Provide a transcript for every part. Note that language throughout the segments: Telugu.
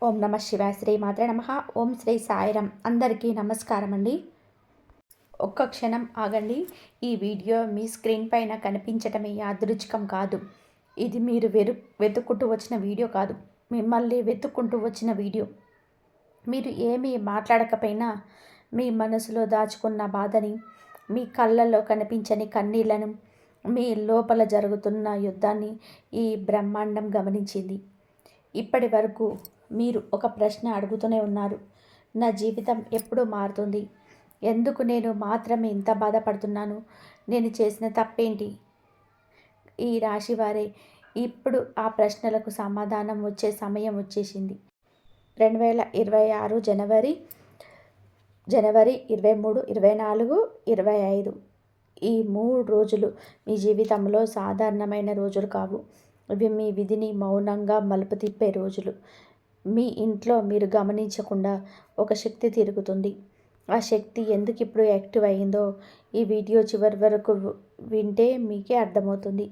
ఓం నమ శివాయ. శ్రీ మాత్రే నమః. ఓం శ్రీ సాయిరాం. అందరికీ నమస్కారం అండి. ఒక్క క్షణం ఆగండి. ఈ వీడియో మీ స్క్రీన్ పైన కనిపించటమే యాదృచ్ఛికం కాదు. ఇది మీరు వెతుక్కుంటూ వచ్చిన వీడియో కాదు, మిమ్మల్ని వెతుక్కుంటూ వచ్చిన వీడియో. మీరు ఏమీ మాట్లాడకపోయినా మీ మనసులో దాచుకున్న బాధని, మీ కళ్ళల్లో కనిపించని కన్నీళ్లను, మీ లోపల జరుగుతున్న యుద్ధాన్ని ఈ బ్రహ్మాండం గమనించింది. ఇప్పటి వరకు మీరు ఒక ప్రశ్న అడుగుతూనే ఉన్నారు. నా జీవితం ఎప్పుడు మారుతుంది? ఎందుకు నేను మాత్రమే ఇంత బాధపడుతున్నాను? నేను చేసిన తప్పేంటి? ఈ రాశి వారే ఇప్పుడు ఆ ప్రశ్నలకు సమాధానం వచ్చే సమయం వచ్చేసింది. 2026 జనవరి 23, 24, 25 ఈ 3 రోజులు మీ జీవితంలో సాధారణమైన రోజులు కావు. ఇవి మీ విధిని మౌనంగా మలుపు తిప్పే రోజులు. మీ ఇంట్లో మీరు గమనించకుండా ఒక శక్తి తిరుగుతుంది. ఆ శక్తి ఎందుకు ఇప్పుడు యాక్టివ్ అయ్యిందో ఈ వీడియో చివరి వరకు వింటే మీకే అర్థమవుతుంది.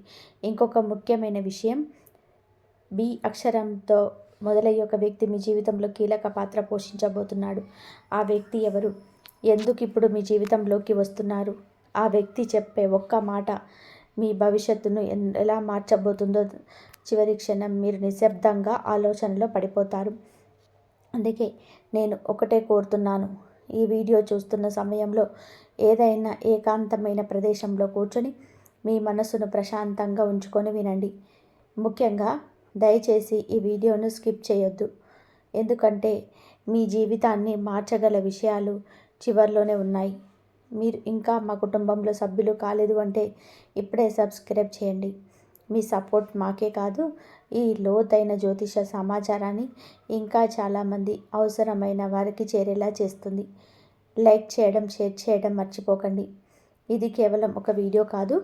ఇంకొక ముఖ్యమైన విషయం, బి అక్షరంతో మొదలయ్యే ఒక వ్యక్తి మీ జీవితంలో కీలక పాత్ర పోషించబోతున్నాడు. ఆ వ్యక్తి ఎవరు? ఎందుకు ఇప్పుడు మీ జీవితంలోకి వస్తున్నారు? ఆ వ్యక్తి చెప్పే ఒక్క మాట మీ భవిష్యత్తును ఎలా మార్చబోతుందో చివరి క్షణం మీరు నిశ్శబ్దంగా ఆలోచనలో పడిపోతారు. అందుకే నేను ఒకటే కోరుతున్నాను, ఈ వీడియో చూస్తున్న సమయంలో ఏదైనా ఏకాంతమైన ప్రదేశంలో కూర్చొని మీ మనసును ప్రశాంతంగా ఉంచుకొని వినండి. ముఖ్యంగా దయచేసి ఈ వీడియోను స్కిప్ చేయొద్దు. ఎందుకంటే మీ జీవితాన్ని మార్చగల విషయాలు చివరిలోనే ఉన్నాయి. మీరు ఇంకా మా కుటుంబంలో సభ్యులు కాలేదు అంటే ఇప్పుడే సబ్స్క్రైబ్ చేయండి. మీ సపోర్ట్ మాకే కాదు, ఈ లోతైన జ్యోతిష సమాచారాన్ని ఇంకా చాలామంది అవసరమైన వారికి చేరేలా చేస్తుంది. లైక్ చేయడం, షేర్ చేయడం మర్చిపోకండి. ఇది కేవలం ఒక వీడియో కాదు,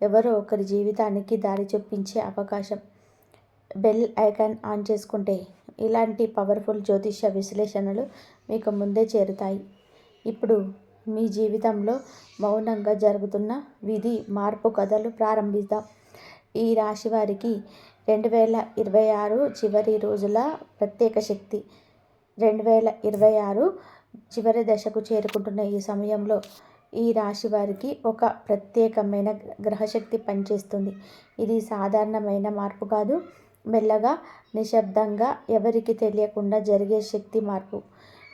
ఎవరో ఒకరి జీవితానికి దారి చూపించే అవకాశం. బెల్ ఐకాన్ ఆన్ చేసుకుంటే ఇలాంటి పవర్ఫుల్ జ్యోతిష విశ్లేషణలు మీకు ముందే చేరుతాయి. ఇప్పుడు మీ జీవితంలో మౌనంగా జరుగుతున్న విధి మార్పు కథలు ప్రారంభిద్దాం. ఈ రాశి వారికి 2026 చివరి రోజుల ప్రత్యేక శక్తి. 2026 చివరి దశకు చేరుకుంటున్న ఈ సమయంలో ఈ రాశి వారికి ఒక ప్రత్యేకమైన గ్రహశక్తి పనిచేస్తుంది. ఇది సాధారణమైన మార్పు కాదు, మెల్లగా నిశ్శబ్దంగా ఎవరికి తెలియకుండా జరిగే శక్తి మార్పు.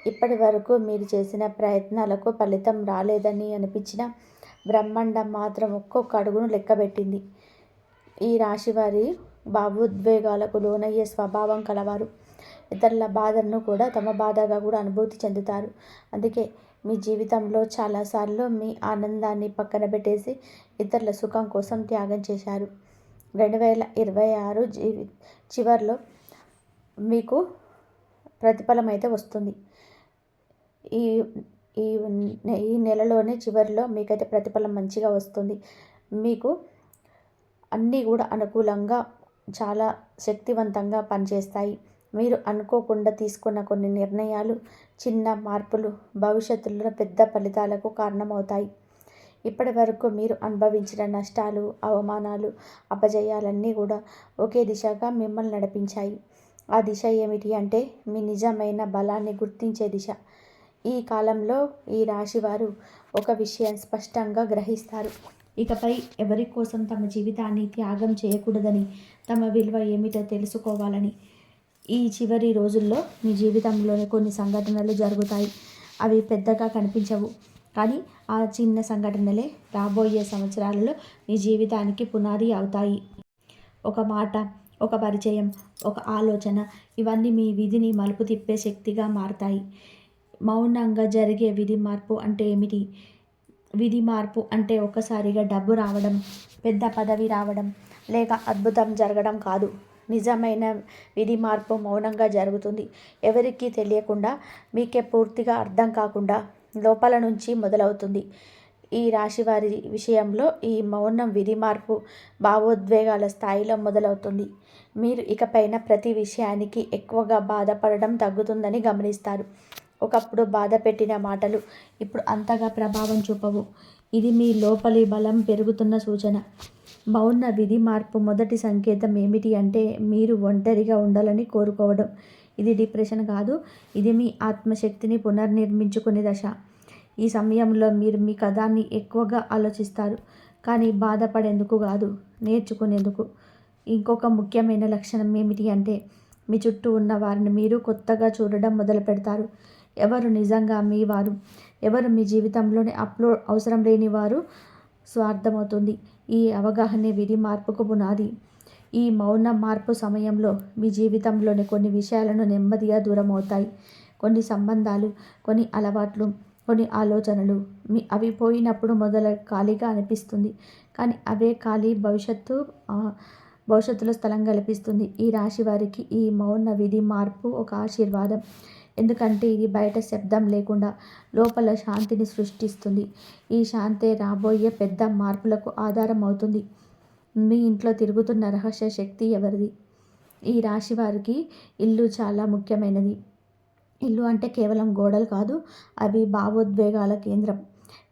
ఇప్పటి వరకు మీరు చేసిన ప్రయత్నాలకు ఫలితం రాలేదని అనిపించిన బ్రహ్మాండం మాత్రం ఒక్కొక్క అడుగును లెక్కబెట్టింది. ఈ రాశివారి భావోద్వేగాలకు లోనయ్యే స్వభావం కలవారు. ఇతరుల బాధలను కూడా తమ బాధగా కూడా అనుభూతి చెందుతారు. అందుకే మీ జీవితంలో చాలాసార్లు మీ ఆనందాన్ని పక్కన పెట్టేసి ఇతరుల సుఖం కోసం త్యాగం చేశారు. 2026 చివరిలో మీకు ప్రతిఫలం అయితే వస్తుంది. ఈ ఈ ఈ నెలలోనే చివరిలో మీకైతే ప్రతిఫలం మంచిగా వస్తుంది. మీకు అన్నీ కూడా అనుకూలంగా చాలా శక్తివంతంగా పనిచేస్తాయి. మీరు అనుకోకుండా తీసుకున్న కొన్ని నిర్ణయాలు, చిన్న మార్పులు భవిష్యత్తులో పెద్ద ఫలితాలకు కారణమవుతాయి. ఇప్పటి వరకు మీరు అనుభవించిన నష్టాలు, అవమానాలు, అపజయాలన్నీ కూడా ఒకే దిశగా మిమ్మల్ని నడిపించాయి. ఆ దిశ ఏమిటి అంటే మీ నిజమైన బలాన్ని గుర్తించే దిశ. ఈ కాలంలో ఈ రాశివారు ఒక విషయం స్పష్టంగా గ్రహిస్తారు. ఇకపై ఎవరి కోసం తమ జీవితాన్ని త్యాగం చేయకూడదని, తమ విలువ ఏమిటో తెలుసుకోవాలని. ఈ చివరి రోజుల్లో మీ జీవితంలోని కొన్ని సంఘటనలు జరుగుతాయి. అవి పెద్దగా కనిపించవు, కానీ ఆ చిన్న సంఘటనలే రాబోయే సంవత్సరాలలో మీ జీవితానికి పునాది అవుతాయి. ఒక మాట, ఒక పరిచయం, ఒక ఆలోచన, ఇవన్నీ మీ విధిని మలుపు తిప్పే శక్తిగా మారతాయి. మౌనంగా జరిగే విధి మార్పు అంటే ఏమిటి? విధి మార్పు అంటే ఒక్కసారిగా డబ్బు రావడం, పెద్ద పదవి రావడం, లేక అద్భుతం జరగడం కాదు. నిజమైన విధి మార్పు మౌనంగా జరుగుతుంది. ఎవరికీ తెలియకుండా, మీకే పూర్తిగా అర్థం కాకుండా లోపల నుంచి మొదలవుతుంది. ఈ రాశివారి విషయంలో ఈ మౌనం విధి మార్పు భావోద్వేగాల స్థాయిలో మొదలవుతుంది. మీరు ఇకపైన ప్రతి విషయానికి ఎక్కువగా బాధపడడం తగ్గుతుందని గమనిస్తారు. ఒకప్పుడు బాధ పెట్టిన మాటలు ఇప్పుడు అంతగా ప్రభావం చూపవు. ఇది మీ లోపలి బలం పెరుగుతున్న సూచన. మౌన విధి మార్పు మొదటి సంకేతం ఏమిటి అంటే మీరు ఒంటరిగా ఉండాలని కోరుకోవడం. ఇది డిప్రెషన్ కాదు, ఇది మీ ఆత్మశక్తిని పునర్నిర్మించుకునే దశ. ఈ సమయంలో మీరు మీ కథాన్ని ఎక్కువగా ఆలోచిస్తారు, కానీ బాధపడేందుకు కాదు, నేర్చుకునేందుకు. ఇంకొక ముఖ్యమైన లక్షణం ఏమిటి అంటే, మీ చుట్టూ ఉన్న వారిని మీరు కొత్తగా చూడడం మొదలు పెడతారు. ఎవరు నిజంగా మీ వారు, ఎవరు మీ జీవితంలోని అవసరం లేని వారు స్వార్థమవుతుంది. ఈ అవగాహనే విధి మార్పుకు పునాది. ఈ మౌన మార్పు సమయంలో మీ జీవితంలోని కొన్ని విషయాలను నెమ్మదిగా దూరం అవుతాయి. కొన్ని సంబంధాలు, కొన్ని అలవాట్లు, కొన్ని ఆలోచనలు. అవి పోయినప్పుడు ఖాళీగా అనిపిస్తుంది, కానీ అవే ఖాళీ భవిష్యత్తులో స్థలం కల్పిస్తుంది. ఈ రాశి వారికి ఈ మౌన విధి మార్పు ఒక ఆశీర్వాదం. ఎందుకంటే ఇది బయట శబ్దం లేకుండా లోపల శాంతిని సృష్టిస్తుంది. ఈ శాంతే రాబోయే పెద్ద మార్పులకు ఆధారం అవుతుంది. మీ ఇంట్లో తిరుగుతున్న రహస్య శక్తి ఎవరిది? ఈ రాశి వారికి ఇల్లు చాలా ముఖ్యమైనది. ఇల్లు అంటే కేవలం గోడలు కాదు, అవి భావోద్వేగాల కేంద్రం.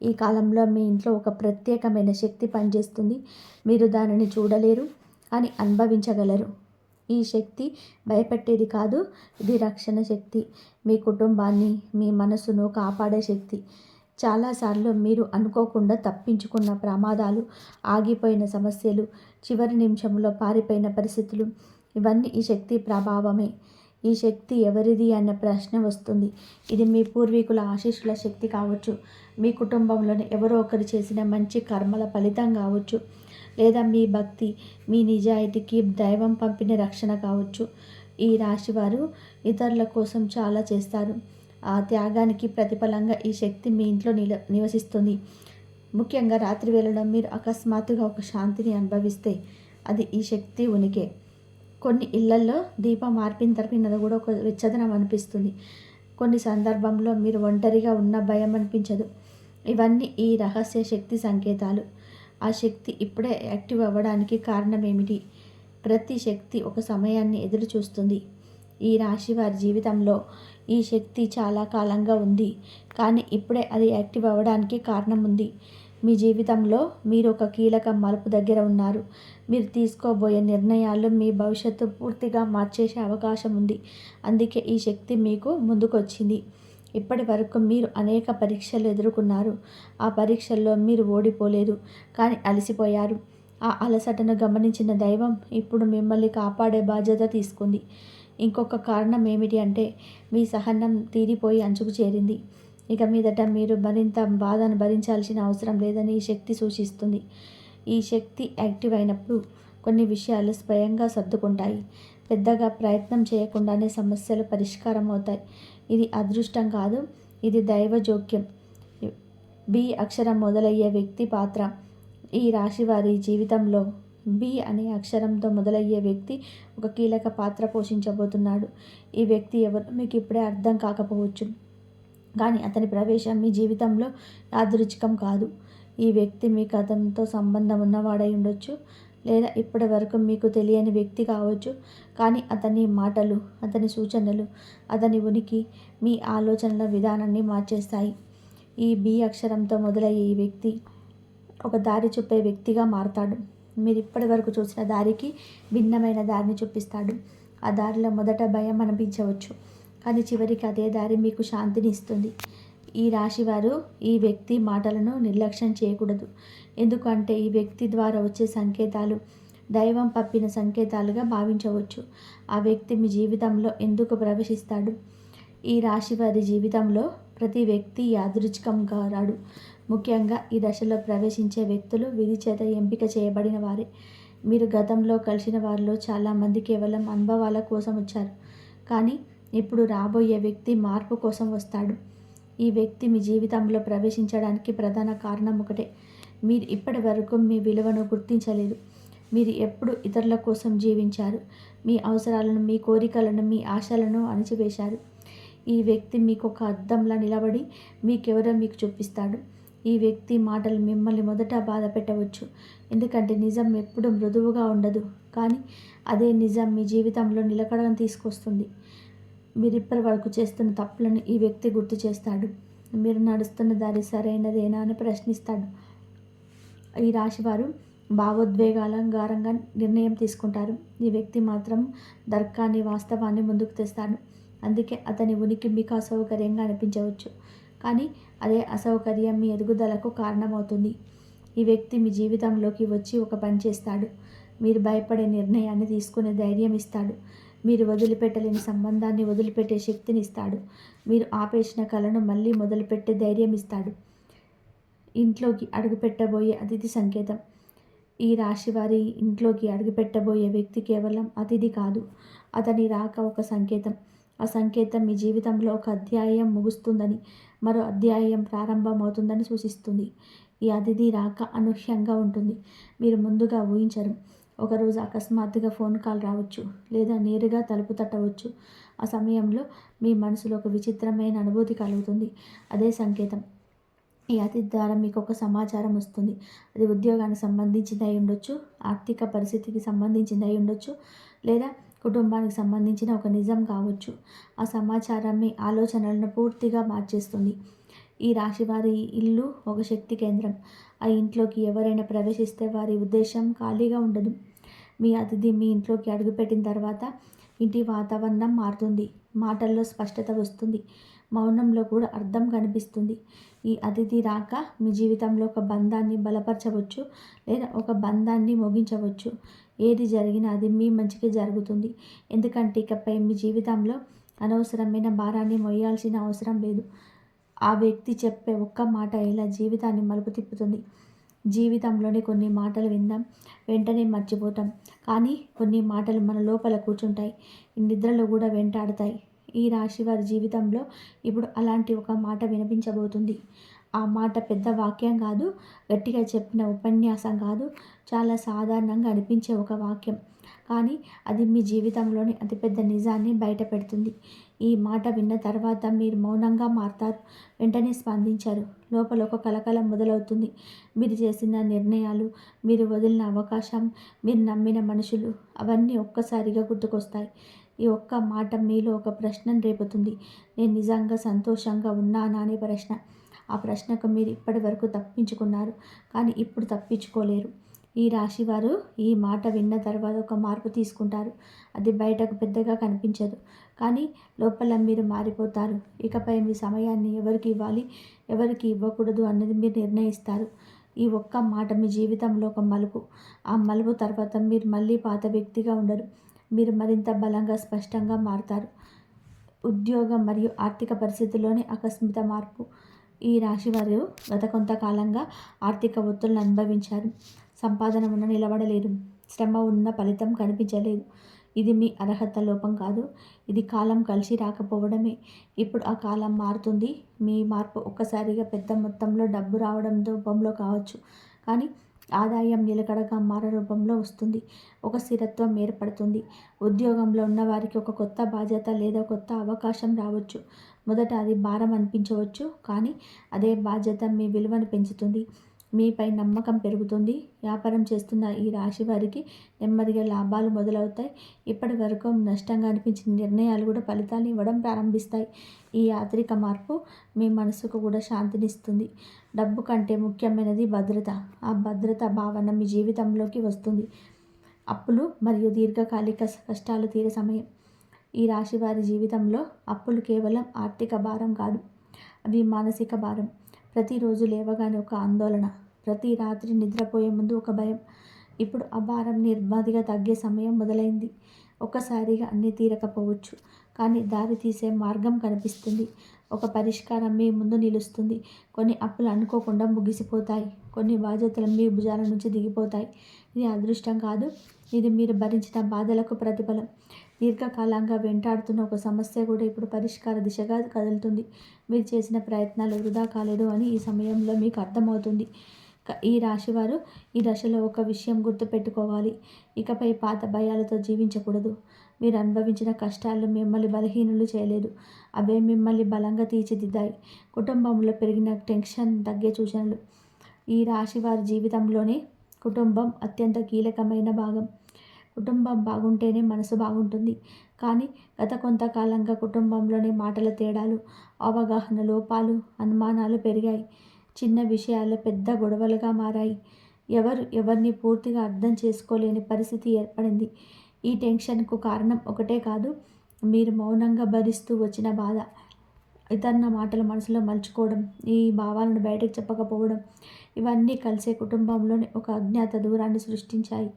ఈ కాలంలో మీ ఇంట్లో ఒక ప్రత్యేకమైన శక్తి పనిచేస్తుంది. మీరు దానిని చూడలేరు, కానీ అనుభవించగలరు. ఈ శక్తి భయపెట్టేది కాదు, ఇది రక్షణ శక్తి. మీ కుటుంబాన్ని, మీ మనసును కాపాడే శక్తి. చాలాసార్లు మీరు అనుకోకుండా తప్పించుకున్న ప్రమాదాలు, ఆగిపోయిన సమస్యలు, చివరి నిమిషంలో పారిపోయిన పరిస్థితులు, ఇవన్నీ ఈ శక్తి ప్రభావమే. ఈ శక్తి ఎవరిది అన్న ప్రశ్న వస్తుంది. ఇది మీ పూర్వీకుల ఆశీస్సుల శక్తి కావచ్చు, మీ కుటుంబంలోని ఎవరో ఒకరు చేసిన మంచి కర్మల ఫలితం కావచ్చు, లేదా మీ భక్తి, మీ నిజాయితీకి దైవం పంపిన రక్షణ కావచ్చు. ఈ రాశివారు ఇతరుల కోసం చాలా చేస్తారు. ఆ త్యాగానికి ప్రతిఫలంగా ఈ శక్తి మీ ఇంట్లో నివసిస్తుంది. ముఖ్యంగా రాత్రి వేళలో మీరు అకస్మాత్తుగా ఒక శాంతిని అనుభవిస్తే అది ఈ శక్తి ఉనికే. కొన్ని ఇళ్లల్లో దీపం తర్పినది కూడా ఒక వెచ్చదనం అనిపిస్తుంది. కొన్ని సందర్భంలో మీరు ఒంటరిగా ఉన్న భయం అనిపించదు. ఇవన్నీ ఈ రహస్య శక్తి సంకేతాలు. ఆ శక్తి ఇప్పుడే యాక్టివ్ అవ్వడానికి కారణం ఏమిటి? ప్రతి శక్తి ఒక సమయాన్ని ఎదురు చూస్తుంది. ఈ రాశి వారి జీవితంలో ఈ శక్తి చాలా కాలంగా ఉంది, కానీ ఇప్పుడే అది యాక్టివ్ అవ్వడానికి కారణం ఉంది. మీ జీవితంలో మీరు ఒక కీలక మలుపు దగ్గర ఉన్నారు. మీరు తీసుకోబోయే నిర్ణయాలు మీ భవిష్యత్తు పూర్తిగా మార్చేసే అవకాశం ఉంది. అందుకే ఈ శక్తి మీకు ముందుకొచ్చింది. ఇప్పటి వరకు మీరు అనేక పరీక్షలు ఎదుర్కొన్నారు. ఆ పరీక్షల్లో మీరు ఓడిపోలేదు, కానీ అలసిపోయారు. ఆ అలసటను గమనించిన దైవం ఇప్పుడు మిమ్మల్ని కాపాడే బాధ్యత తీసుకుంది. ఇంకొక కారణం ఏమిటి అంటే, మీ సహనం తీరిపోయి అంచుకు చేరింది. ఇక మీదట మీరు మరింత బాధను భరించాల్సిన అవసరం లేదని ఈ శక్తి సూచిస్తుంది. ఈ శక్తి యాక్టివ్ అయినప్పుడు కొన్ని విషయాలు స్వయంగా సర్దుకుంటాయి. పెద్దగా ప్రయత్నం చేయకుండానే సమస్యలు పరిష్కారం అవుతాయి. ఇది అదృష్టం కాదు, ఇది దైవ జోక్యం. బి అక్షరం మొదలయ్యే వ్యక్తి పాత్ర. ఈ రాశి వారి జీవితంలో బి అనే అక్షరంతో మొదలయ్యే వ్యక్తి ఒక కీలక పాత్ర పోషించబోతున్నాడు. ఈ వ్యక్తి ఎవరు మీకు ఇప్పుడే అర్థం కాకపోవచ్చు, కానీ అతని ప్రవేశం మీ జీవితంలో యాదృచ్ఛికం కాదు. ఈ వ్యక్తి మీ గతంతో సంబంధం ఉన్నవాడై ఉండొచ్చు, లేదా ఇప్పటి వరకు మీకు తెలియని వ్యక్తి కావచ్చు, కానీ అతని మాటలు, అతని సూచనలు, అతని ఉనికి మీ ఆలోచనల విధానాన్ని మార్చేస్తాయి. ఈ బి అక్షరంతో మొదలయ్యే ఈ వ్యక్తి ఒక దారి చూపే వ్యక్తిగా మారతాడు. మీరు ఇప్పటి వరకు చూసిన దారికి భిన్నమైన దారిని చూపిస్తాడు. ఆ దారిలో మొదట భయం అనిపించవచ్చు, కానీ చివరికి అదే దారి మీకు శాంతిని ఇస్తుంది. ఈ రాశివారు ఈ వ్యక్తి మాటలను నిర్లక్ష్యం చేయకూడదు. ఎందుకంటే ఈ వ్యక్తి ద్వారా వచ్చే సంకేతాలు దైవం పంపిన సంకేతాలుగా భావించవచ్చు. ఆ వ్యక్తి మీ జీవితంలో ఎందుకు ప్రవేశిస్తాడు? ఈ రాశివారి జీవితంలో ప్రతి వ్యక్తి యాదృచ్ఛికంగా రాడు. ముఖ్యంగా ఈ దశలో ప్రవేశించే వ్యక్తులు విధి చేత ఎంపిక చేయబడిన వారే. మీరు గతంలో కలిసిన వారిలో చాలామంది కేవలం అనుభవాల కోసం వచ్చారు, కానీ ఇప్పుడు రాబోయే వ్యక్తి మార్పు కోసం వస్తాడు. ఈ వ్యక్తి మీ జీవితంలో ప్రవేశించడానికి ప్రధాన కారణం ఒకటే: మీరు ఇప్పటి వరకు మీ విలువను గుర్తించలేదు. మీరు ఎప్పుడు ఇతరుల కోసం జీవించారు. మీ అవసరాలను, మీ కోరికలను, మీ ఆశలను అణిచివేశారు. ఈ వ్యక్తి మీకు ఒక అద్దంలా నిలబడి మీకెవరో మీకు చూపిస్తాడు. ఈ వ్యక్తి మాటలు మిమ్మల్ని మొదట బాధ పెట్టవచ్చు, ఎందుకంటే నిజం ఎప్పుడు మృదువుగా ఉండదు, కానీ అదే నిజం మీ జీవితంలో నిలకడను తీసుకొస్తుంది. మీరు ఇప్పటి వరకు చేస్తున్న తప్పులను ఈ వ్యక్తి గుర్తు చేస్తాడు. మీరు నడుస్తున్న దారి సరైనదేనా అని ప్రశ్నిస్తాడు. ఈ రాశివారు భావోద్వేగాలంగారంగా నిర్ణయం తీసుకుంటారు. ఈ వ్యక్తి మాత్రం తర్కాన్ని, వాస్తవాన్ని ముందుకు తెస్తాడు. అందుకే అతని ఉనికి మీకు అసౌకర్యంగా అనిపించవచ్చు, కానీ అదే అసౌకర్యం మీ ఎదుగుదలకు కారణమవుతుంది. ఈ వ్యక్తి మీ జీవితంలోకి వచ్చి ఒక పని చేస్తాడు. మీరు భయపడే నిర్ణయాన్ని తీసుకునే ధైర్యం ఇస్తాడు. మీరు వదిలిపెట్టలేని సంబంధాన్ని వదిలిపెట్టే శక్తిని ఇస్తాడు. మీరు ఆపేసిన కలను మళ్ళీ మొదలుపెట్టే ధైర్యం ఇస్తాడు. ఇంట్లోకి అడుగుపెట్టబోయే అతిథి సంకేతం. ఈ రాశి వారి ఇంట్లోకి అడుగుపెట్టబోయే వ్యక్తి కేవలం అతిథి కాదు, అతని రాక ఒక సంకేతం. ఆ సంకేతం మీ జీవితంలో ఒక అధ్యాయం ముగుస్తుందని, మరో అధ్యాయం ప్రారంభమవుతుందని సూచిస్తుంది. ఈ అతిథి రాక అనూహ్యంగా ఉంటుంది. మీరు ముందుగా ఊహించరు. ఒకరోజు అకస్మాత్తుగా ఫోన్ కాల్ రావచ్చు, లేదా నేరుగా తలుపు తట్టవచ్చు. ఆ సమయంలో మీ మనసులో ఒక విచిత్రమైన అనుభూతి కలుగుతుంది. అదే సంకేతం. ఈ అతిథి ద్వారా మీకు ఒక సమాచారం వస్తుంది. అది ఉద్యోగానికి సంబంధించింది అయి ఉండొచ్చు, ఆర్థిక పరిస్థితికి సంబంధించింది అయి ఉండొచ్చు, లేదా కుటుంబానికి సంబంధించిన ఒక నిజం కావచ్చు. ఆ సమాచారం మీ ఆలోచనలను పూర్తిగా మార్చేస్తుంది. ఈ రాశి వారి ఇల్లు ఒక శక్తి కేంద్రం. ఆ ఇంట్లోకి ఎవరైనా ప్రవేశిస్తే వారి ఉద్దేశం ఖాళీగా ఉండదు. మీ అతిథి మీ ఇంట్లోకి అడుగుపెట్టిన తర్వాత ఇంటి వాతావరణం మారుతుంది. మాటల్లో స్పష్టత వస్తుంది, మౌనంలో కూడా అర్థం కనిపిస్తుంది. ఈ అతిథి రాక మీ జీవితంలో ఒక బంధాన్ని బలపరచవచ్చు, లేదా ఒక బంధాన్ని ముగించవచ్చు. ఏది జరిగినా అది మీ మంచికి జరుగుతుంది. ఎందుకంటే ఇకపై మీ జీవితంలో అనవసరమైన భారాన్ని మోయాల్సిన అవసరం లేదు. ఆ వ్యక్తి చెప్పే ఒక్క మాట ఇలా జీవితాన్ని మలుపు తిప్పుతుంది. జీవితంలోని కొన్ని మాటలు విందాం, వెంటనే మర్చిపోతాం. కానీ కొన్ని మాటలు మన లోపల కూర్చుంటాయి, నిద్రలో కూడా వెంటాడుతాయి. ఈ రాశి వారి జీవితంలో ఇప్పుడు అలాంటి ఒక మాట వినిపించబోతుంది. ఆ మాట పెద్ద వాక్యం కాదు, గట్టిగా చెప్పిన ఉపన్యాసం కాదు, చాలా సాధారణంగా అనిపించే ఒక వాక్యం. కానీ అది మీ జీవితంలోని అతిపెద్ద నిజాన్ని బయట పెడుతుంది. ఈ మాట విన్న తర్వాత మీరు మౌనంగా మారతారు. వెంటనే స్పందించారు. లోపల ఒక కలకలం మొదలవుతుంది. మీరు చేసిన నిర్ణయాలు, మీరు వదిలిన అవకాశం, మీరు నమ్మిన మనుషులు, అవన్నీ ఒక్కసారిగా గుర్తుకొస్తాయి. ఈ ఒక్క మాట మీలో ఒక ప్రశ్నను రేపుతుంది. నేను నిజంగా సంతోషంగా ఉన్నానా అనే ప్రశ్న. ఆ ప్రశ్నకు మీరు ఇప్పటి వరకు తప్పించుకున్నారు, కానీ ఇప్పుడు తప్పించుకోలేరు. ఈ రాశివారు ఈ మాట విన్న తర్వాత ఒక మార్పు తీసుకుంటారు. అది బయటకు పెద్దగా కనిపించదు, కానీ లోపల మీరు మారిపోతారు. ఇకపై మీ సమయాన్ని ఎవరికి ఇవ్వాలి, ఎవరికి ఇవ్వకూడదు అన్నది మీరు నిర్ణయిస్తారు. ఈ ఒక్క మాట మీ జీవితంలో ఒక మలుపు. ఆ మలుపు తర్వాత మీరు మళ్ళీ పాత వ్యక్తిగా ఉండరు. మీరు మరింత బలంగా, స్పష్టంగా మారుతారు. ఉద్యోగం మరియు ఆర్థిక పరిస్థితుల్లోని ఆకస్మిక మార్పు. ఈ రాశి వారు గత కొంతకాలంగా ఆర్థిక ఒత్తిళ్లను అనుభవించారు. సంపాదన ఉన్న నిలబడలేదు, శ్రమ ఉన్న ఫలితం కనిపించలేదు. ఇది మీ అర్హత లోపం కాదు, ఇది కాలం కలిసి రాకపోవడమే. ఇప్పుడు ఆ కాలం మారుతుంది. మీ మార్పు ఒక్కసారిగా పెద్ద మొత్తంలో డబ్బు రావడం రూపంలో కావచ్చు, కానీ ఆదాయం నిలకడగా మారే రూపంలో వస్తుంది. ఒక స్థిరత్వం ఏర్పడుతుంది. ఉద్యోగంలో ఉన్నవారికి ఒక కొత్త బాధ్యత లేదా కొత్త అవకాశం రావచ్చు. మొదట అది భారం అనిపించవచ్చు, కానీ అదే బాధ్యత మీ విలువను పెంచుతుంది. మీపై నమ్మకం పెరుగుతుంది. వ్యాపారం చేస్తున్న ఈ రాశి వారికి నెమ్మదిగా లాభాలు మొదలవుతాయి. ఇప్పటి వరకు నష్టంగా అనిపించిన నిర్ణయాలు కూడా ఫలితాలు ఇవ్వడం ప్రారంభిస్తాయి. ఈ యాంత్రిక మార్పు మీ మనసుకు కూడా శాంతినిస్తుంది. డబ్బు కంటే ముఖ్యమైనది భద్రత. ఆ భద్రత భావన మీ జీవితంలోకి వస్తుంది. అప్పులు మరియు దీర్ఘకాలిక కష్టాలు తీరే సమయం. ఈ రాశి వారి జీవితంలో అప్పులు కేవలం ఆర్థిక భారం కాదు, అవి మానసిక భారం. ప్రతిరోజు లేవగానే ఒక ఆందోళన, ప్రతి రాత్రి నిద్రపోయే ముందు ఒక భయం. ఇప్పుడు ఆ భారం నెమ్మదిగా తగ్గే సమయం మొదలైంది. ఒక్కసారిగా అన్నీ తీరకపోవచ్చు, కానీ దారి తీసే మార్గం కనిపిస్తుంది. ఒక పరిష్కారం మీ ముందు నిలుస్తుంది. కొన్ని అప్పులు అనుకోకుండా ముగిసిపోతాయి, కొన్ని బాధ్యతలు మీ భుజాల నుంచి దిగిపోతాయి. ఇది అదృష్టం కాదు, ఇది మీరు భరించిన బాధలకు ప్రతిఫలం. దీర్ఘకాలంగా వెంటాడుతున్న ఒక సమస్య కూడా ఇప్పుడు పరిష్కార దిశగా కదులుతుంది. మీరు చేసిన ప్రయత్నాలు వృధా కాలేదు అని ఈ సమయంలో మీకు అర్థమవుతుంది. ఈ రాశివారు ఈ దశలో ఒక విషయం గుర్తుపెట్టుకోవాలి. ఇకపై పాత భయాలతో జీవించకూడదు. మీరు అనుభవించిన కష్టాలు మిమ్మల్ని బలహీనులు చేయలేదు, అవే మిమ్మల్ని బలంగా తీర్చిదిద్దాయి. కుటుంబంలో పెరిగిన టెన్షన్ తగ్గే సూచనలు. ఈ రాశివారి జీవితంలోనే కుటుంబం అత్యంత కీలకమైన భాగం. కుటుంబం బాగుంటేనే మనసు బాగుంటుంది. కానీ గత కొంతకాలంగా కుటుంబంలోని మాటల తేడాలు, అవగాహన లోపాలు, అనుమానాలు పెరిగాయి. చిన్న విషయాలు పెద్ద గొడవలుగా మారాయి. ఎవరిని పూర్తిగా అర్థం చేసుకోలేని పరిస్థితి ఏర్పడింది. ఈ టెన్షన్కు కారణం ఒకటే కాదు, మీరు మౌనంగా భరిస్తూ వచ్చిన బాధ. ఇతరుల మాటలు మనసులో మలుచుకోవడం, ఈ భావాలను బయటకు చెప్పకపోవడం, ఇవన్నీ కలిసే కుటుంబంలోని ఒక అజ్ఞాత దూరాన్ని సృష్టించాయి.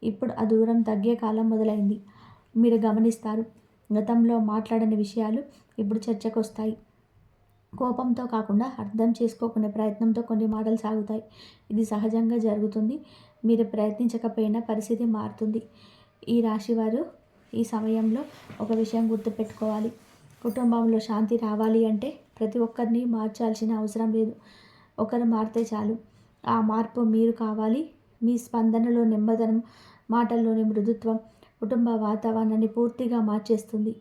ఇప్పుడు ఆ దూరం తగ్గే కాలం మొదలైంది. మీరు గమనిస్తారు, గతంలో మాట్లాడని విషయాలు ఇప్పుడు చర్చకొస్తాయి. కోపంతో కాకుండా అర్థం చేసుకోకునే ప్రయత్నంతో కొన్ని మాటలు సాగుతాయి. ఇది సహజంగా జరుగుతుంది. మీరు ప్రయత్నించకపోయినా పరిస్థితి మారుతుంది. ఈ రాశివారు ఈ సమయంలో ఒక విషయం గుర్తుపెట్టుకోవాలి. కుటుంబంలో శాంతి రావాలి అంటే ప్రతి ఒక్కరిని మార్చాల్సిన అవసరం లేదు. ఒకరు మారితే చాలు. ఆ మార్పు మీరు కావాలి. మీ స్పందనలో నెమ్మదనం, మాటల్లోని మృదుత్వం కుటుంబ వాతావరణాన్ని పూర్తిగా మార్చేస్తుంది.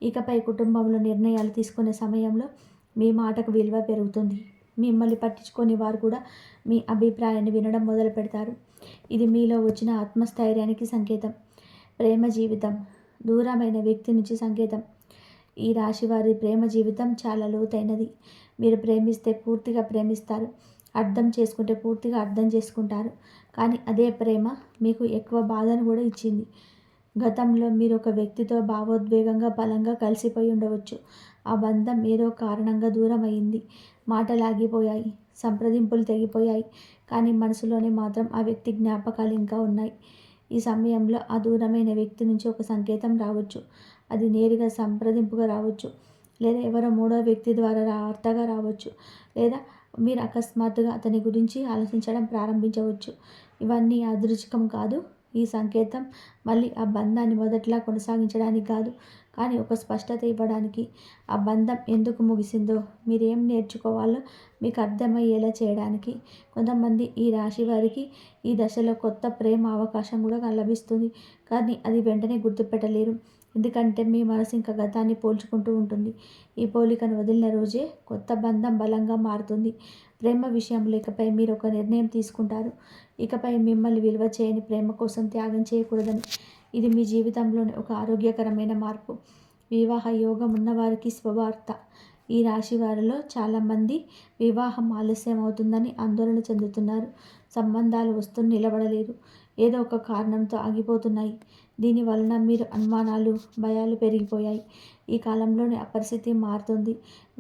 ఇకపై కుటుంబంలో నిర్ణయాలు తీసుకునే సమయంలో మీ మాటకు విలువ పెరుగుతుంది. మిమ్మల్ని పట్టించుకొని వారు కూడా మీ అభిప్రాయాన్ని వినడం మొదలు పెడతారు. ఇది మీలో వచ్చిన ఆత్మస్థైర్యానికి సంకేతం. ప్రేమ జీవితం దూరమైన వ్యక్తి నుంచి సంకేతం. ఈ రాశివారి ప్రేమ జీవితం చాలా లోతైనది. మీరు ప్రేమిస్తే పూర్తిగా ప్రేమిస్తారు. అర్థం చేసుకుంటే పూర్తిగా అర్థం చేసుకుంటారు. కానీ అదే ప్రేమ మీకు ఎక్కువ బాధను కూడా ఇచ్చింది. గతంలో మీరు ఒక వ్యక్తితో భావోద్వేగంగా బలంగా కలిసిపోయి ఉండవచ్చు. ఆ బంధం ఏదో కారణంగా దూరం అయింది. మాటలు ఆగిపోయాయి, సంప్రదింపులు తెగిపోయాయి. కానీ మనసులోనే మాత్రం ఆ వ్యక్తి జ్ఞాపకాలు ఇంకా ఉన్నాయి. ఈ సమయంలో ఆ దూరమైన వ్యక్తి నుంచి ఒక సంకేతం రావచ్చు. అది నేరుగా సంప్రదింపుగా రావచ్చు, లేదా ఎవరో మూడో వ్యక్తి ద్వారా వార్తగా రావచ్చు, లేదా మీరు అకస్మాత్తుగా అతని గురించి ఆలోచించడం ప్రారంభించవచ్చు. ఇవన్నీ యాదృచ్ఛికం కాదు. ఈ సంకేతం మళ్ళీ ఆ బంధాన్ని మొదట్లా కొనసాగించడానికి కాదు, కానీ ఒక స్పష్టత ఇవ్వడానికి. ఆ బంధం ఎందుకు ముగిసిందో, మీరేం నేర్చుకోవాలో మీకు అర్థమయ్యేలా చేయడానికి. కొంతమంది ఈ రాశి వారికి ఈ దశలో కొత్త ప్రేమ అవకాశం కూడా లభిస్తుంది. కానీ అది వెంటనే గుర్తుపెట్టలేరు. ఎందుకంటే మీ మనసు ఇంకా గతాన్ని పోల్చుకుంటూ ఉంటుంది. ఈ పోలికను వదిలిన రోజే కొత్త బంధం బలంగా మారుతుంది. ప్రేమ విషయంలో ఇకపై మీరు ఒక నిర్ణయం తీసుకుంటారు. ఇకపై మిమ్మల్ని విలువ చేయని ప్రేమ కోసం త్యాగం చేయకూడదని. ఇది మీ జీవితంలోని ఒక ఆరోగ్యకరమైన మార్పు. వివాహ యోగం ఉన్నవారికి శుభవార్త. ఈ రాశి వారిలో చాలామంది వివాహం ఆలస్యం అవుతుందని ఆందోళన చెందుతున్నారు. సంబంధాలు వస్తూ నిలబడలేదు, ఏదో ఒక కారణంతో ఆగిపోతున్నాయి. దీని వలన మీరు అనుమానాలు, భయాలు పెరిగిపోయాయి. ఈ కాలంలోనే ఆ పరిస్థితి మారుతుంది.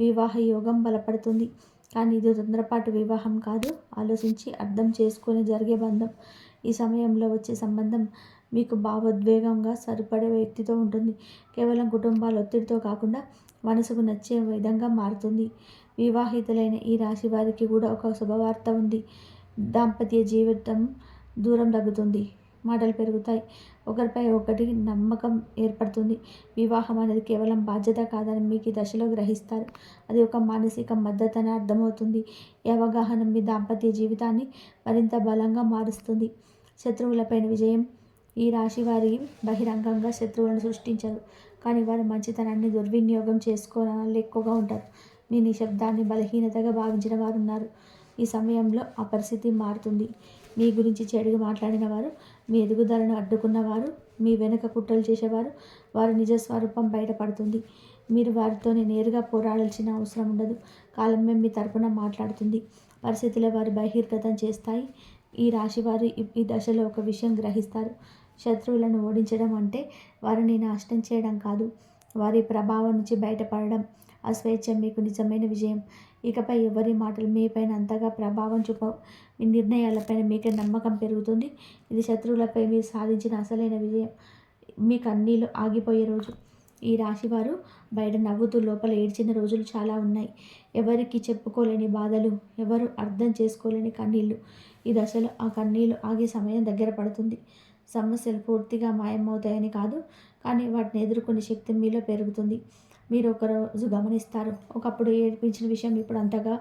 వివాహ యోగం బలపడుతుంది. కానీ ఇది తొందరపాటు వివాహం కాదు, ఆలోచించి అర్థం చేసుకొని జరిగే బంధం. ఈ సమయంలో వచ్చే సంబంధం మీకు భావోద్వేగంగా సరిపడే వ్యక్తితో ఉంటుంది. కేవలం కుటుంబాల ఒత్తిడితో కాకుండా మనసుకు నచ్చే విధంగా మారుతుంది. వివాహితులైన ఈ రాశి వారికి కూడా ఒక శుభవార్త ఉంది. దాంపత్య జీవితం దూరం తగ్గుతుంది, మాటలు పెరుగుతాయి, ఒకరిపై ఒకటి నమ్మకం ఏర్పడుతుంది. వివాహం అనేది కేవలం బాధ్యత కాదని మీకు ఈ దశలో గ్రహిస్తారు. అది ఒక మానసిక మద్దతు అని అర్థమవుతుంది. ఈ అవగాహన మీ దాంపత్య జీవితాన్ని మరింత బలంగా మారుస్తుంది. శత్రువులపైన విజయం. ఈ రాశి వారి బహిరంగంగా శత్రువులను సృష్టించరు, కానీ వారి మంచితనాన్ని దుర్వినియోగం చేసుకోవడం వల్ల ఎక్కువగా ఉంటారు. మీ నిశ్శబ్దాన్ని బలహీనతగా భావించిన వారు ఉన్నారు. ఈ సమయంలో ఆ పరిస్థితి మారుతుంది. మీ గురించి చెడుగా మాట్లాడిన వారు, మీ ఎదుగుదలను అడ్డుకున్నవారు, మీ వెనుక కుట్రలు చేసేవారు, వారి నిజస్వరూపం బయటపడుతుంది. మీరు వారితోనే నేరుగా పోరాడాల్సిన అవసరం ఉండదు. కాలమే మీ తరపున మాట్లాడుతుంది. పరిస్థితులే వారు బహిర్గతం చేస్తాయి. ఈ రాశి వారు ఈ దశలో ఒక విషయం గ్రహిస్తారు. శత్రువులను ఓడించడం అంటే వారిని నాశనం చేయడం కాదు, వారి ప్రభావం నుంచి బయటపడడం. ఆ స్వేచ్ఛ మీకు నిజమైన విజయం. ఇకపై ఎవరి మాటలు మీపైన అంతగా ప్రభావం చూపవు. మీ నిర్ణయాలపైన మీకే నమ్మకం పెరుగుతుంది. ఇది శత్రువులపై మీరు సాధించిన అసలైన విజయం. మీ కన్నీళ్ళు ఆగిపోయే రోజు. ఈ రాశివారు బయట నవ్వుతూ లోపల ఏడ్చిన రోజులు చాలా ఉన్నాయి. ఎవరికి చెప్పుకోలేని బాధలు, ఎవరు అర్థం చేసుకోలేని కన్నీళ్ళు. ఈ దశలో ఆ కన్నీళ్ళు ఆగే సమయం దగ్గర పడుతుంది. సమస్యలు పూర్తిగా మాయమవుతాయని కాదు, కానీ వాటిని ఎదుర్కొనే శక్తి మీలో పెరుగుతుంది. మీరు ఒకరోజు గమనిస్తారు, ఒకప్పుడు ఏడ్పించిన విషయం ఇప్పుడు అంతగా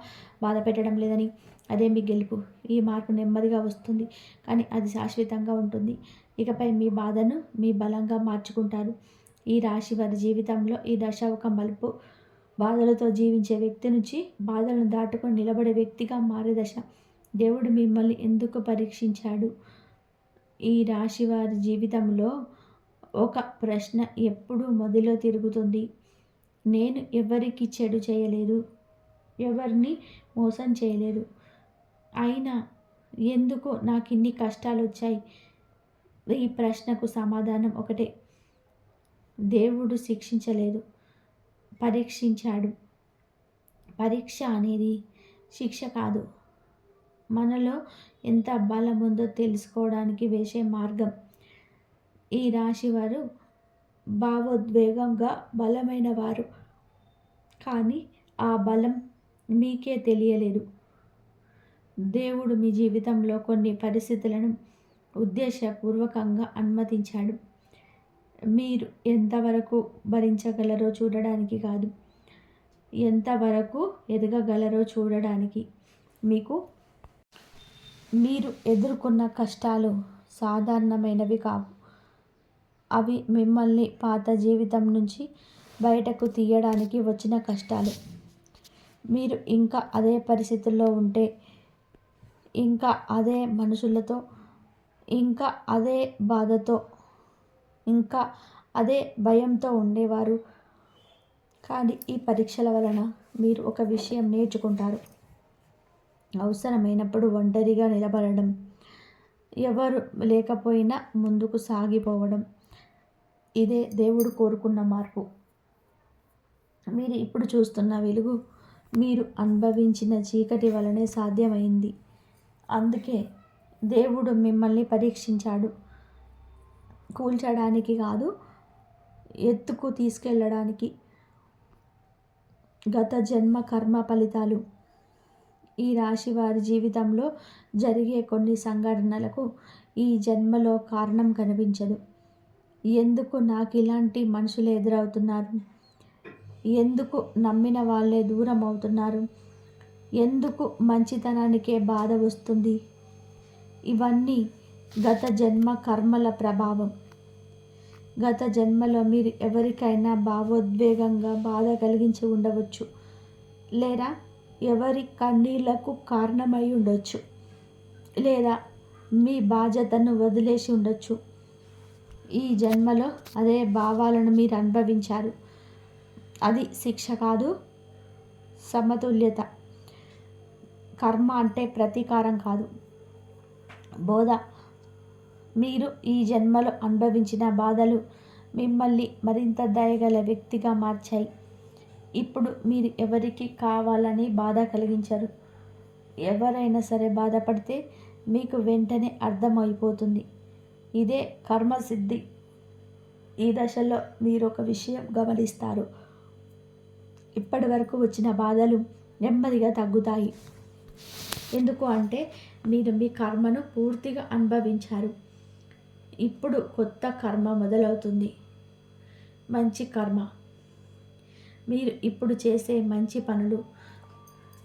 బాధ పెట్టడం లేదని. అదే మీ గెలుపు. ఈ మార్పు నెమ్మదిగా వస్తుంది, కానీ అది శాశ్వతంగా ఉంటుంది. ఇకపై మీ బాధను మీ బలంగా మార్చుకుంటారు. ఈ రాశి వారి జీవితంలో ఈ దశ ఒక మలుపు. బాధలతో జీవించే వ్యక్తి నుంచి బాధలను దాటుకొని నిలబడే వ్యక్తిగా మారే దశ. దేవుడు మిమ్మల్ని ఎందుకు పరీక్షించాడు? ఈ రాశి వారి జీవితంలో ఒక ప్రశ్న ఎప్పుడూ మొదలో తిరుగుతుంది. నేను ఎవరికి చెడు చేయలేదు, ఎవరిని మోసం చేయలేదు, అయినా ఎందుకు నాకు ఇన్ని కష్టాలు వచ్చాయి? ఈ ప్రశ్నకు సమాధానం ఒకటే. దేవుడు శిక్షించలేదు, పరీక్షించాడు. పరీక్ష అనేది శిక్ష కాదు, మనలో ఎంత బలం ఉందో తెలుసుకోవడానికి వేసే మార్గం. ఈ రాశి వారు భావోద్వేగంగా బలమైన వారు, కానీ ఆ బలం మీకే తెలియలేదు. దేవుడు మీ జీవితంలో కొన్ని పరిస్థితులను ఉద్దేశపూర్వకంగా అనుమతించాడు. మీరు ఎంతవరకు భరించగలరో చూడడానికి కాదు, ఎంతవరకు ఎదగగలరో చూడడానికి. మీరు ఎదుర్కొన్న కష్టాలు సాధారణమైనవి కావు. అవి మిమ్మల్ని పాత జీవితం నుంచి బయటకు తీయడానికి వచ్చిన కష్టాలు. మీరు ఇంకా అదే పరిస్థితుల్లో ఉంటే, ఇంకా అదే మనుషులతో, ఇంకా అదే బాధతో, ఇంకా అదే భయంతో ఉండేవారు. కానీ ఈ పరీక్షల వలన మీరు ఒక విషయం నేర్చుకుంటారు. అవసరమైనప్పుడు ఒంటరిగా నిలబడడం, ఎవరు లేకపోయినా ముందుకు సాగిపోవడం, ఇదే దేవుడు కోరుకున్న మార్పు. మీరు ఇప్పుడు చూస్తున్న వెలుగు మీరు అనుభవించిన చీకటి వలనే సాధ్యమైంది. అందుకే దేవుడు మిమ్మల్ని పరీక్షించాడు. కూల్చడానికి కాదు, ఎత్తుకు తీసుకెళ్ళడానికి. గత జన్మ కర్మ ఫలితాలు. ఈ రాశి వారి జీవితంలో జరిగే కొన్ని సంఘటనలకు ఈ జన్మలో కారణం కనిపించదు. ఎందుకు నాకు ఇలాంటి మనుషులు ఎదురవుతున్నారు? ఎందుకు నమ్మిన వాళ్ళే దూరం అవుతున్నారు? ఎందుకు మంచితనానికే బాధ వస్తుంది? ఇవన్నీ గత జన్మ కర్మల ప్రభావం. గత జన్మలో మీరు ఎవరికైనా భావోద్వేగంగా బాధ కలిగించి ఉండవచ్చు, లేదా ఎవరి కన్నీళ్లకు కారణమై ఉండొచ్చు, లేదా మీ బాధ్యతను వదిలేసి ఉండొచ్చు. ఈ జన్మలో అదే భావాలను మీరు అనుభవించారు. అది శిక్ష కాదు, సమతుల్యత. కర్మ అంటే ప్రతీకారం కాదు, బోధ. మీరు ఈ జన్మలో అనుభవించిన బాధలు మిమ్మల్ని మరింత దయగల వ్యక్తిగా మార్చాయి. ఇప్పుడు మీరు ఎవరికి కావాలని బాధ కలిగించరు. ఎవరైనా సరే బాధపడితే మీకు వెంటనే అర్థమైపోతుంది. ఇదే కర్మసిద్ధి. ఈ దశలో మీరు ఒక విషయం గమనిస్తారు. ఇప్పటి వరకు వచ్చిన బాధలు నెమ్మదిగా తగ్గుతాయి. ఎందుకు అంటే మీరు మీ కర్మను పూర్తిగా అనుభవించారు. ఇప్పుడు కొత్త కర్మ మొదలవుతుంది, మంచి కర్మ. మీరు ఇప్పుడు చేసే మంచి పనులు,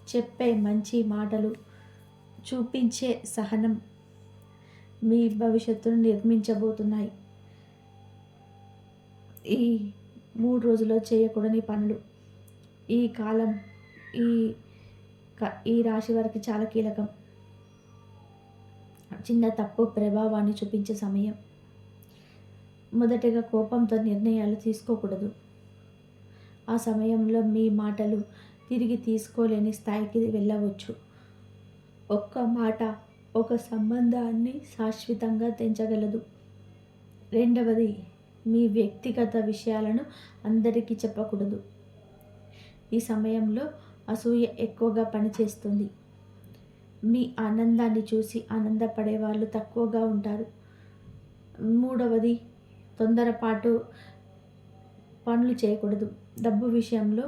చెప్పే మంచి మాటలు, చూపించే సహనం మీ భవిష్యత్తును నిర్మించబోతున్నాయి. ఈ 3 రోజుల్లో చేయకూడని పనులు. ఈ కాలం ఈ రాశి వారికి చాలా కీలకం. చిన్న తప్పు ప్రభావాన్ని చూపించే సమయం. మొదటగా కోపంతో నిర్ణయాలు తీసుకోకూడదు. ఆ సమయంలో మీ మాటలు తిరిగి తీసుకోలేని స్థాయికి వెళ్ళవచ్చు. ఒక్క మాట ఒక సంబంధాన్ని శాశ్వతంగా తెంచగలదు. రెండవది, మీ వ్యక్తిగత విషయాలను అందరికీ చెప్పకూడదు. ఈ సమయంలో అసూయ ఎక్కువగా పనిచేస్తుంది. మీ ఆనందాన్ని చూసి ఆనందపడే వాళ్ళు తక్కువగా ఉంటారు. మూడవది, తొందరపాటు పనులు చేయకూడదు. డబ్బు విషయంలో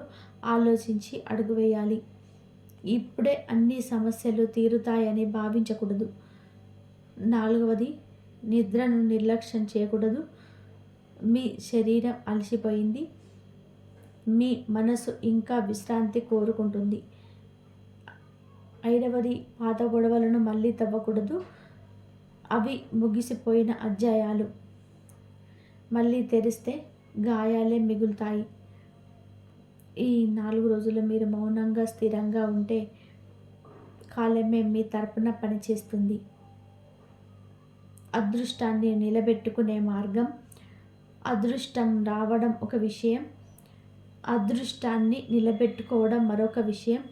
ఆలోచించి అడుగు వేయాలి. ఇప్పుడే అన్ని సమస్యలు తీరుతాయని భావించకూడదు. నాలుగవది, నిద్రను నిర్లక్ష్యం చేయకూడదు. మీ శరీరం అలసిపోయింది, మీ మనసు ఇంకా విశ్రాంతి కోరుకుంటుంది. ఐదవది, పాత గొడవలను మళ్ళీ తవ్వకూడదు. అవి ముగిసిపోయిన అధ్యాయాలు. మళ్ళీ తెరిస్తే గాయాలే మిగులుతాయి. ఈ 4 రోజులు మీరు మౌనంగా స్థిరంగా ఉంటే కాలమే మీ తరపున పనిచేస్తుంది. అదృష్టాన్ని నిలబెట్టుకునే మార్గం. అదృష్టం రావడం ఒక విషయం, అదృష్టాన్ని నిలబెట్టుకోవడం మరొక విషయం.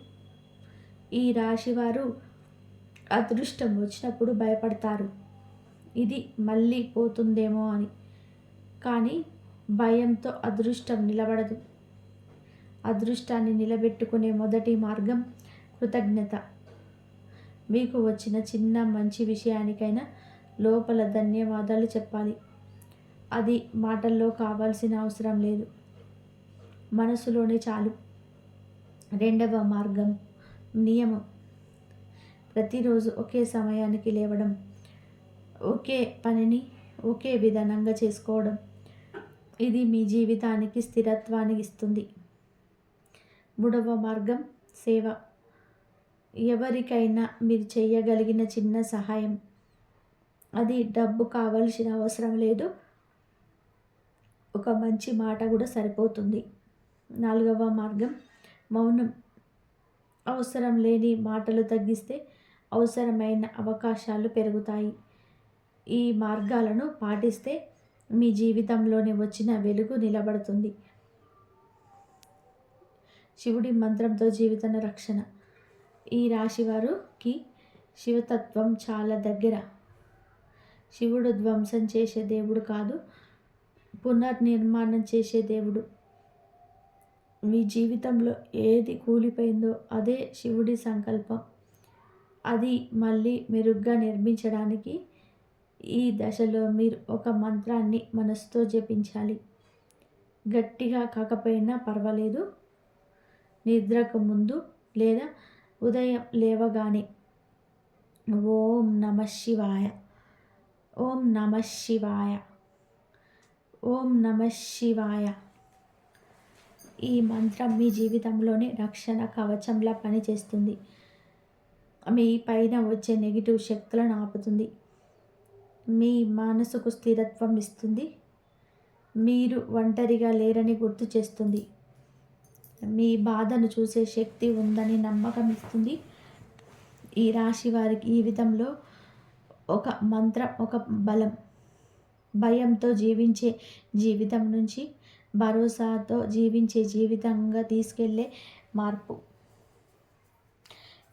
ఈ రాశివారు అదృష్టం వచ్చినప్పుడు భయపడతారు, ఇది మళ్ళీ పోతుందేమో అని. కానీ భయంతో అదృష్టం నిలబడదు. అదృష్టాన్ని నిలబెట్టుకునే మొదటి మార్గం కృతజ్ఞత. మీకు వచ్చిన చిన్న మంచి విషయానికైనా లోపల ధన్యవాదాలు చెప్పాలి. అది మాటల్లో కావాల్సిన అవసరం లేదు, మనసులోనే చాలు. రెండవ మార్గం నియమం. ప్రతిరోజు ఒకే సమయానికి లేవడం, ఒకే పనిని ఒకే విధానంగా చేసుకోవడం. ఇది మీ జీవితానికి స్థిరత్వాన్ని ఇస్తుంది. మూడవ మార్గం సేవ. ఎవరికైనా మీరు చేయగలిగిన చిన్న సహాయం, అది డబ్బు కావాల్సిన అవసరం లేదు, ఒక మంచి మాట కూడా సరిపోతుంది. నాలుగవ మార్గం మౌనం. అవసరం లేని మాటలు తగ్గిస్తే అవసరమైన అవకాశాలు పెరుగుతాయి. ఈ మార్గాలను పాటిస్తే మీ జీవితంలోని వచ్చిన వెలుగు నిలబడుతుంది. శివుడి మంత్రంతో జీవిత రక్షణ. ఈ రాశి వారికి శివతత్వం చాలా దగ్గర. శివుడు ధ్వంసం చేసే దేవుడు కాదు, పునర్నిర్మాణం చేసే దేవుడు. మీ జీవితంలో ఏది కూలిపోయిందో అదే శివుడి సంకల్పం. అది మళ్ళీ మెరుగ్గా నిర్మించడానికి ఈ దశలో మీరు ఒక మంత్రాన్ని మనసుతో జపించాలి. గట్టిగా కాకపోయినా పర్వాలేదు. నిద్రకు ముందు లేదా ఉదయం లేవగానే ఓం నమః శివాయ, ఓం నమః శివాయ, ఓం నమః శివాయ. ఈ మంత్రం మీ జీవితంలోని రక్షణ కవచంలా పనిచేస్తుంది. మీ పైన వచ్చే నెగిటివ్ శక్తులను ఆపుతుంది. మీ మనసుకు స్థిరత్వం ఇస్తుంది. మీరు ఒంటరిగా లేరని గుర్తు చేస్తుంది. మీ బాధను చూసే శక్తి ఉందని నమ్మకం ఇస్తుంది. ఈ రాశి వారి జీవితంలో ఒక మంత్రం, ఒక బలం. భయంతో జీవించే జీవితం నుంచి భరోసాతో జీవించే జీవితంగా తీసుకెళ్లే మార్పు.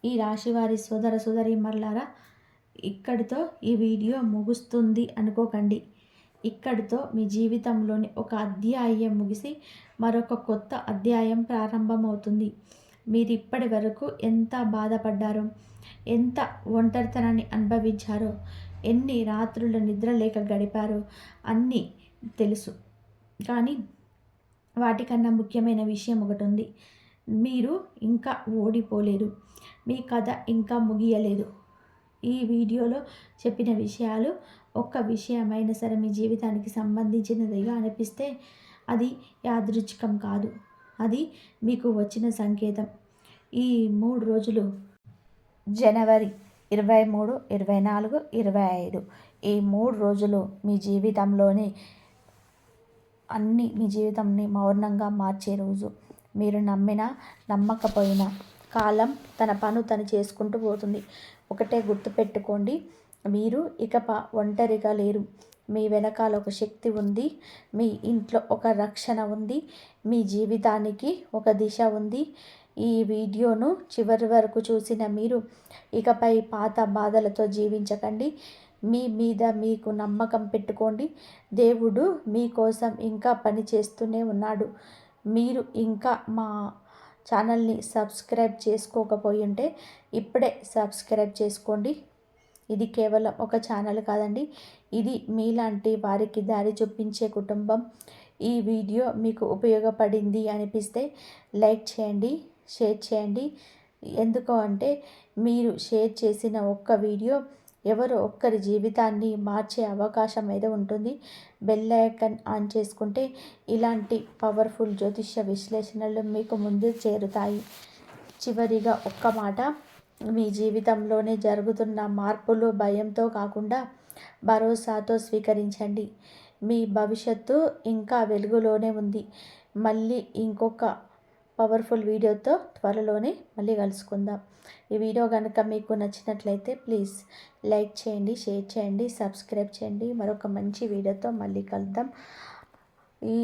ఈ రాశివారి సోదర సోదరీమణులారా, ఇక్కడితో ఈ వీడియో ముగుస్తుంది అనుకోకండి. ఇక్కడితో మీ జీవితంలోని ఒక అధ్యాయం ముగిసి మరొక కొత్త అధ్యాయం ప్రారంభమవుతుంది. మీరు ఇప్పటి వరకు ఎంత బాధపడ్డారో, ఎంత ఒంటరితనాన్ని అనుభవించారో, ఎన్ని రాత్రులు నిద్ర లేక గడిపారో అన్నీ తెలుసు. కానీ వాటికన్నా ముఖ్యమైన విషయం ఒకటి ఉంది. మీరు ఇంకా ఓడిపోలేరు. మీ కథ ఇంకా ముగియలేదు. ఈ వీడియోలో చెప్పిన విషయాలు ఒక్క విషయమైనా సరే మీ జీవితానికి సంబంధించినదిగా అనిపిస్తే అది యాదృచ్ఛికం కాదు, అది మీకు వచ్చిన సంకేతం. ఈ 3 రోజులు జనవరి 23, 24, 25 ఈ 3 రోజులు మీ జీవితంలోని మీ జీవితాన్ని మౌనంగా మార్చే రోజు. మీరు నమ్మినా నమ్మకపోయినా కాలం తన పను తను చేసుకుంటూ పోతుంది. ఒకటే గుర్తుపెట్టుకోండి, మీరు ఇక ఒంటరిగా లేరు. మీ వెనకాల ఒక శక్తి ఉంది. మీ ఇంట్లో ఒక రక్షణ ఉంది. మీ జీవితానికి ఒక దిశ ఉంది. ఈ వీడియోను చివరి వరకు చూసిన మీరు ఇకపై పాత బాధలతో జీవించకండి. మీ మీద మీకు నమ్మకం పెట్టుకోండి. దేవుడు మీకోసం ఇంకా పని చేస్తూనే ఉన్నాడు. మీరు ఇంకా మా ఛానల్ని సబ్స్క్రైబ్ చేసుకోకపోయి ఉంటే ఇప్పుడే సబ్స్క్రైబ్ చేసుకోండి. ఇది కేవలం ఒక ఛానల్ కాదండి, ఇది మీలాంటి వారికి దారి చూపించే కుటుంబం. ఈ వీడియో మీకు ఉపయోగపడింది అనిపిస్తే లైక్ చేయండి, షేర్ చేయండి. ఎందుకు అంటే మీరు షేర్ చేసిన ఒక్క వీడియో ఎవరో ఒక్కరి జీవితాన్ని మార్చే అవకాశం అయితే ఉంటుంది. బెల్ ఐకాన్ ఆన్ చేసుకుంటే ఇలాంటి పవర్ఫుల్ జ్యోతిష్య విశ్లేషణలు మీకు ముందు చేరుతాయి. చివరిగా ఒక్క మాట, మీ జీవితంలోనే జరుగుతున్న మార్పులు భయంతో కాకుండా భరోసాతో స్వీకరించండి. మీ భవిష్యత్తు ఇంకా వెలుగులోనే ఉంది. మళ్ళీ ఇంకొక పవర్ఫుల్ వీడియోతో త్వరలోనే మళ్ళీ కలుసుకుందాం. ఈ వీడియో కనుక మీకు నచ్చినట్లయితే ప్లీజ్ లైక్ చేయండి, షేర్ చేయండి, సబ్స్క్రైబ్ చేయండి. మరొక మంచి వీడియోతో మళ్ళీ కలుద్దాం. ఈ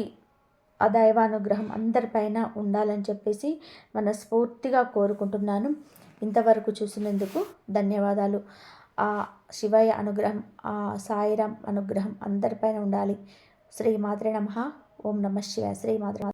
దైవానుగ్రహం అందరిపైన ఉండాలని చెప్పేసి మనస్ఫూర్తిగా కోరుకుంటున్నాను. ఇంతవరకు చూసినందుకు ధన్యవాదాలు. ఆ శివయ్య అనుగ్రహం, ఆ సాయిరాం అనుగ్రహం అందరిపైన ఉండాలి. శ్రీమాత్రే నమః. ఓం నమః శివాయ. శ్రీమాత్రే